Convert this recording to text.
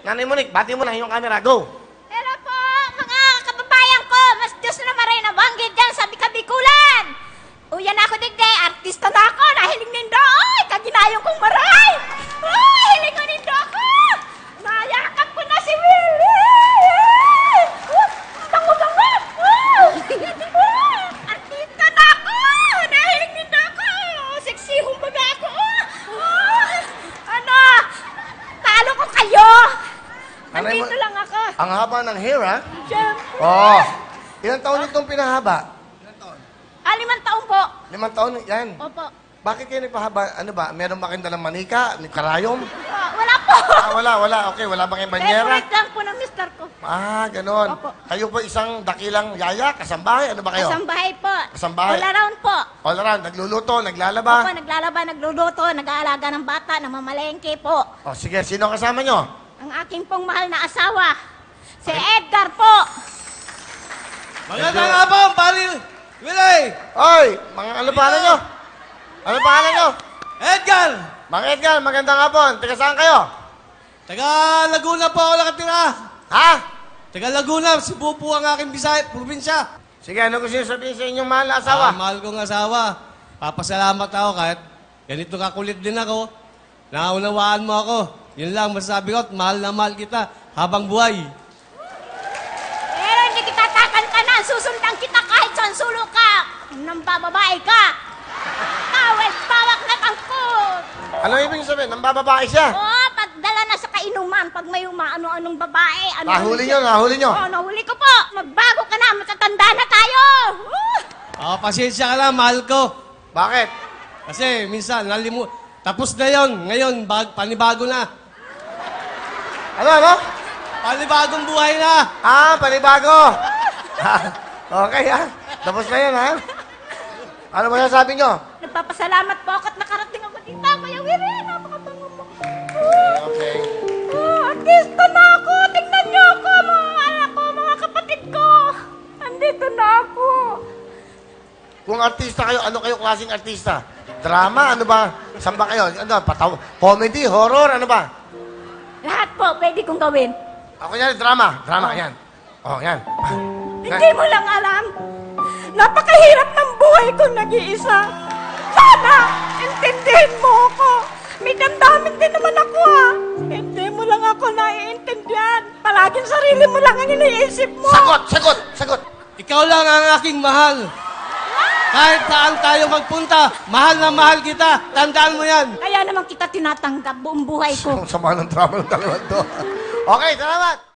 Nanay Monique, bati mo na yung camera. Go! Hello po, mga kababayan ko. Mas Diyos na maray na banggit dyan sa Bikabikulan. Uyan ako digde, artista na ako. Nahiling nindo. Ay, kaginayong kong maray. Ay, hiling ko nindo ako. Nayakap ko na si Willie. Bango-bango. Artista na ako. Nahiling nindo ako. Sexy humbaga ako. Ano? Talo ko kayo. Nandito lang ako. Ang haba ng hair, ha? Siyempre. Oo. Ilang taon itong pinahaba? 5 taon po. 5 taon, yan. Opo. Bakit kayo nagpahaba? Ano ba? Meron ba kayong dalang manika? Karayom? Wala po. Wala. Okay, wala ba kayong banyera? Favorite lang po ng mister ko. Ganon. Opo. Kayo po isang dakilang yaya, kasambahay? Ano ba kayo? Kasambahay po. Kasambahay. All around po. All around, nagluluto, naglalaba? Opo, naglalaba, nagluluto, nag-aalaga ng bata, namamalengke po. O sige, sino kasama nyo? Ang aking pong mahal na asawa, si Edgar po. Magandang hapon, pari Willie! Oy, mga ano pangalan nyo? Ano pangalan nyo? Edgar! Mga Edgar, magandang hapon. Taga saan kayo? Taga Laguna po ako nakatira. Ha? Taga Laguna, Cebu po ang aking probinsya. Sige, ano gusto nyo sabihin sa inyong mahal na asawa? Mahal kong asawa. Papasalamat ako kahit ganito kakulit din ako. Naunawaan mo ako. Yun lang masasabi ko at mahal na mahal kita habang buhay. Pero hindi kita tatantanan, susundan kita kahit saan sulok ka. Nang bababae ka. Tawel, pawak na tangkot. Ano ibig sabihin? Nang bababae siya? Oo, pagdala na sa kainuman, pag may ano-anong babae. Nahuli nyo. Oo, nahuli ko po. Magbago ka na, matatanda na tayo. Pasensya ka lang, mahal ko. Bakit? Kasi minsan, tapos na yon. Ngayon, panibago na. Ano? Panibagong buhay na. Panibago. Okay, ha? Tapos na yun, ha? Ano ba sasabi nyo? Nagpapasalamat po ako at nakarating ako dito. Kuya Willie, napakabango mo. Okay. Artista na ako. Tingnan niyo ako, mga anak ko, mga kapatid ko. Andito na ako. Kung artista kayo, ano kayo klaseng artista? Drama? Ano ba? Saan ba kayo? Ano? Comedy? Horror? Ano ba? Lahat po, pwede kong gawin. Ako yan, drama. Drama, yan. Oh, yan. Hindi mo lang alam. Napakahirap ng buhay ko nag-iisa. Sana, intindihin mo ako. May damdamin din naman ako, ha. Hindi mo lang ako naiintindihan. Palaging sarili mo lang ang iniisip mo. Sagot! Ikaw lang ang aking mahal. Kahit saan tayo magpunta, mahal na mahal kita. Tandaan mo yan. Kaya naman kita tinatanggap buong buhay ko. Ang sama ng drama ng dalawang to. Okay, salamat!